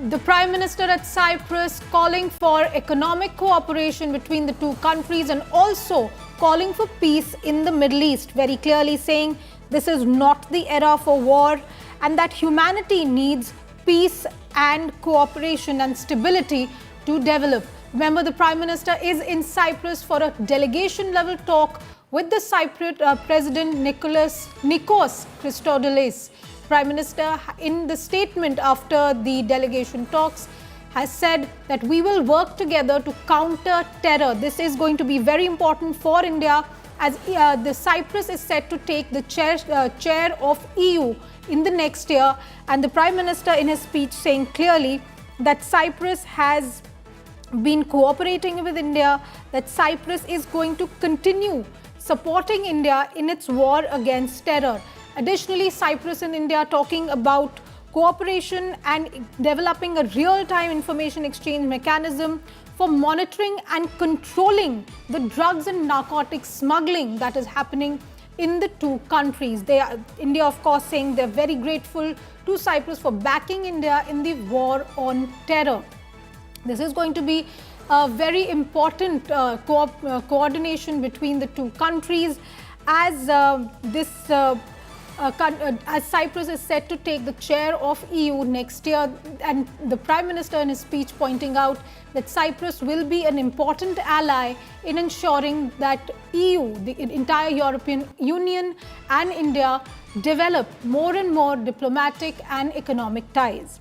The Prime Minister at Cyprus calling for economic cooperation between the two countries and also calling for peace in the Middle East, very clearly saying this is not the era for war and that humanity needs peace and cooperation and stability to develop. Remember, the Prime Minister is in Cyprus for a delegation-level talk with the Cypriot President Nikos Christodoulas. Prime Minister, in the statement after the delegation talks, has said that we will work together to counter terror. This is going to be very important for India as the Cyprus is set to take the chair of EU in the next year. And the Prime Minister in his speech saying clearly that Cyprus has been cooperating with India, that Cyprus is going to continue supporting India in its war against terror. Additionally, Cyprus and India talking about cooperation and developing a real-time information exchange mechanism for monitoring and controlling the drugs and narcotics smuggling that is happening in the two countries. India, of course, saying they're very grateful to Cyprus for backing India in the war on terror. This is going to be a very important coordination between the two countries as as Cyprus is set to take the chair of EU next year, and the Prime Minister in his speech pointing out that Cyprus will be an important ally in ensuring that EU, the entire European Union and India develop more and more diplomatic and economic ties.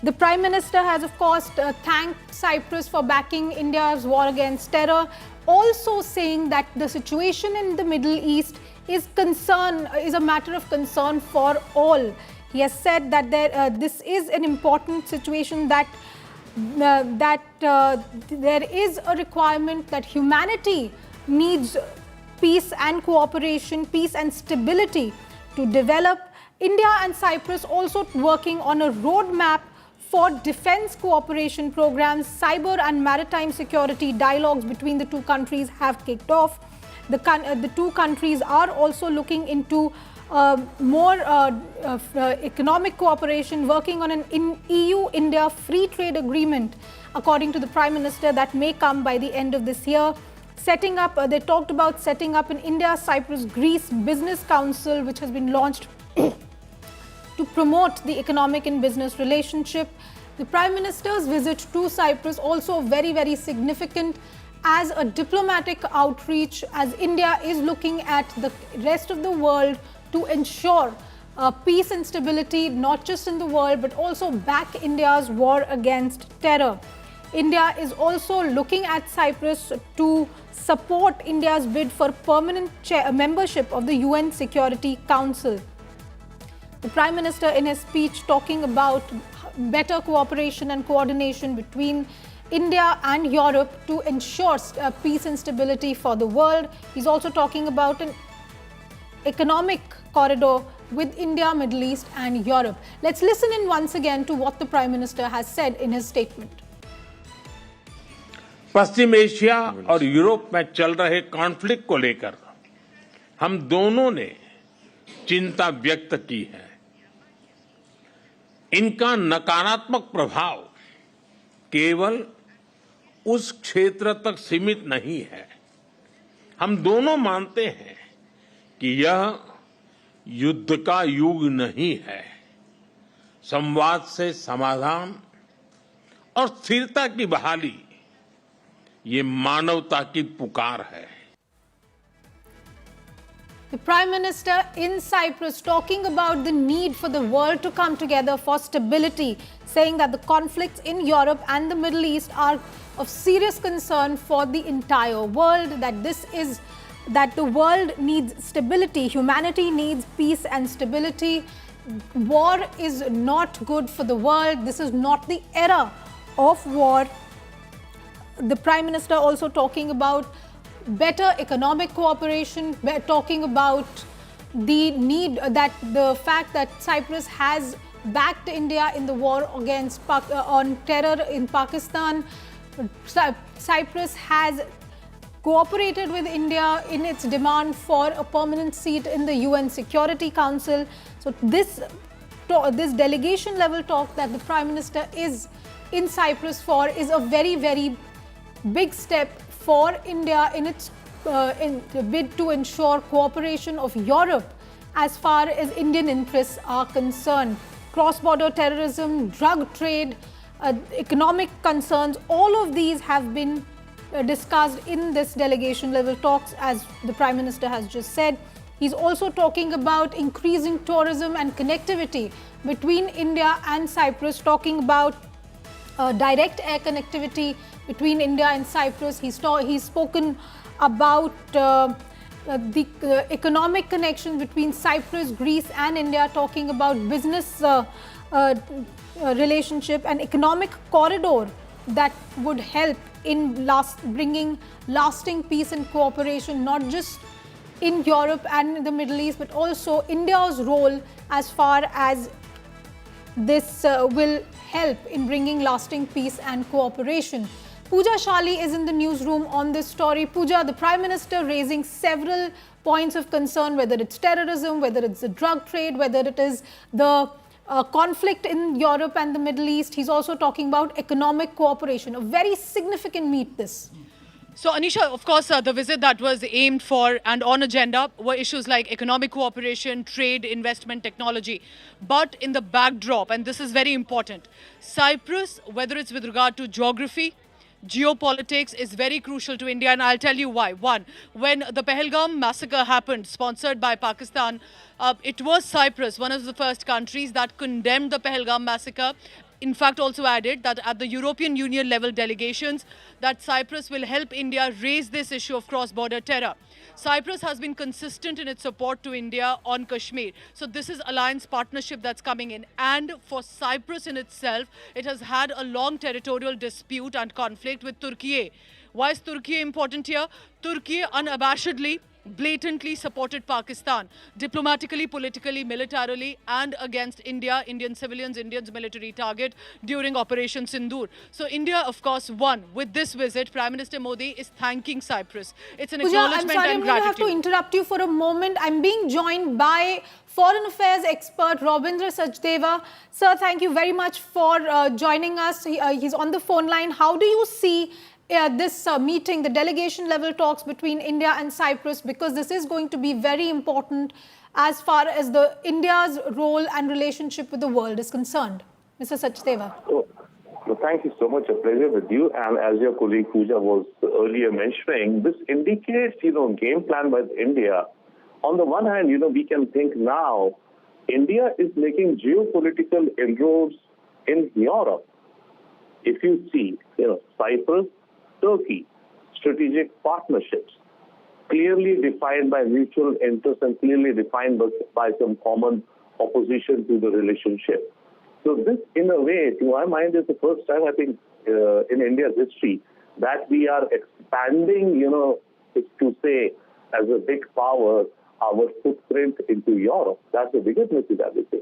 The Prime Minister has, of course, thanked Cyprus for backing India's war against terror, also saying that the situation in the Middle East is a matter of concern for all. He has said that this is an important situation, that there is a requirement that humanity needs peace and cooperation, peace and stability to develop. India and Cyprus also working on a roadmap for defense cooperation programs. Cyber and maritime security dialogues between the two countries have kicked off. The two countries are also looking into more economic cooperation, working on an EU-India free trade agreement, according to the Prime Minister, that may come by the end of this year. Setting up, they talked about setting up an India-Cyprus-Greece Business Council, which has been launched to promote the economic and business relationship. The Prime Minister's visit to Cyprus also very, very significant as a diplomatic outreach, as India is looking at the rest of the world to ensure peace and stability, not just in the world, but also back India's war against terror. India is also looking at Cyprus to support India's bid for permanent membership of the UN Security Council. The Prime Minister in his speech talking about better cooperation and coordination between India and Europe to ensure peace and stability for the world. He's also talking about an economic corridor with India, Middle East and Europe. Let's listen in once again to what the Prime Minister has said in his statement. Paschim Asia और Europe में चल रहे conflict को लेकर हम दोनों ने चिंता व्यक्त की है। इनका नकारात्मक प्रभाव केवल उस क्षेत्र तक सीमित नहीं है। हम दोनों मानते हैं कि यह युद्ध का युग नहीं है। संवाद से समाधान और स्थिरता की बहाली ये मानवता की पुकार है। The Prime Minister in Cyprus talking about the need for the world to come together for stability, saying that the conflicts in Europe and the Middle East are of serious concern for the entire world, that the world needs stability, humanity needs peace and stability. War is not good for the world. This is not the era of war. The Prime Minister also talking about better economic cooperation, talking about the need, that the fact that Cyprus has backed India in the war against on terror in Pakistan. Cyprus has cooperated with India in its demand for a permanent seat in the UN Security Council. So this delegation level talk that the Prime Minister is in Cyprus for is a very, very big step for India in its in the bid to ensure cooperation of Europe as far as Indian interests are concerned. Cross-border terrorism, drug trade, economic concerns, all of these have been discussed in this delegation level talks, as the Prime Minister has just said. He's also talking about increasing tourism and connectivity between India and Cyprus, talking about direct air connectivity between India and Cyprus. He's spoken about the economic connection between Cyprus, Greece and India, talking about business relationship and economic corridor that would help in bringing lasting peace and cooperation, not just in Europe and the Middle East, but also India's role as far as this will help in bringing lasting peace and cooperation. Pooja Shali is in the newsroom on this story. Pooja, the Prime Minister raising several points of concern, whether it's terrorism, whether it's the drug trade, whether it is the conflict in Europe and the Middle East. He's also talking about economic cooperation, a very significant meet this. So, Anisha, of course, the visit that was aimed for and on agenda were issues like economic cooperation, trade, investment, technology. But in the backdrop, and this is very important, Cyprus, whether it's with regard to geography, geopolitics, is very crucial to India, and I'll tell you why. One, when the Pahalgam massacre happened, sponsored by Pakistan, it was Cyprus, one of the first countries that condemned the Pahalgam massacre. In fact, also added that at the European Union level delegations, that Cyprus will help India raise this issue of cross-border terror. Cyprus has been consistent in its support to India on Kashmir. So this is alliance partnership that's coming in. And for Cyprus in itself, it has had a long territorial dispute and conflict with Turkey. Why is Turkey important here? Turkey unabashedly, blatantly supported Pakistan diplomatically, politically, militarily, and against India, Indian civilians, Indians military target during Operation Sindoor. So India, of course, won. With this visit, Prime Minister Modi is thanking Cyprus. It's an acknowledgement and gratitude. I'm going to have to interrupt you for a moment. I'm being joined by Foreign Affairs expert Robindra Sachdeva. Sir, thank you very much for joining us. He's on the phone line. How do you see this meeting, the delegation level talks between India and Cyprus, because this is going to be very important as far as India's role and relationship with the world is concerned? Mr. Sachdeva. Well, thank you so much. A pleasure with you. And as your colleague Pooja was earlier mentioning, this indicates, game plan by India. On the one hand, we can think now India is making geopolitical inroads in Europe. If you see, Cyprus, Turkey, strategic partnerships, clearly defined by mutual interest and clearly defined by some common opposition to the relationship. So this, in a way, to my mind, is the first time, I think, in India's history that we are expanding, to say, as a big power, our footprint into Europe. That's the biggest message, I would say.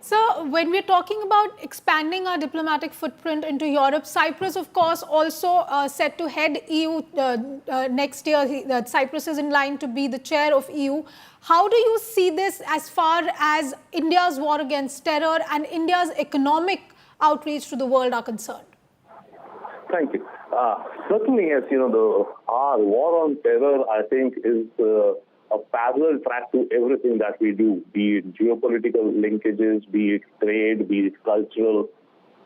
So, when we're talking about expanding our diplomatic footprint into Europe, Cyprus, of course, also set to head EU next year. Cyprus is in line to be the chair of EU. How do you see this as far as India's war against terror and India's economic outreach to the world are concerned? Thank you. Certainly, yes, our war on terror, I think, is a parallel track to everything that we do, be it geopolitical linkages, be it trade, be it cultural,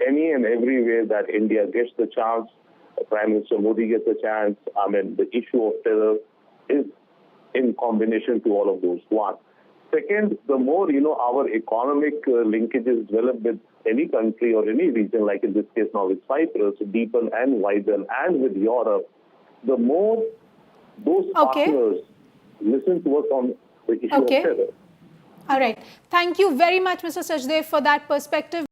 any and every way that India gets the chance, Prime Minister Modi gets a chance. The issue of terror is in combination to all of those. One. Second, the more, our economic linkages develop with any country or any region, like in this case now with Cyprus, deepen and widen, and with Europe, the more those partners listen to us on the issue of terror. All right. Thank you very much, Mr. Sachdeva, for that perspective.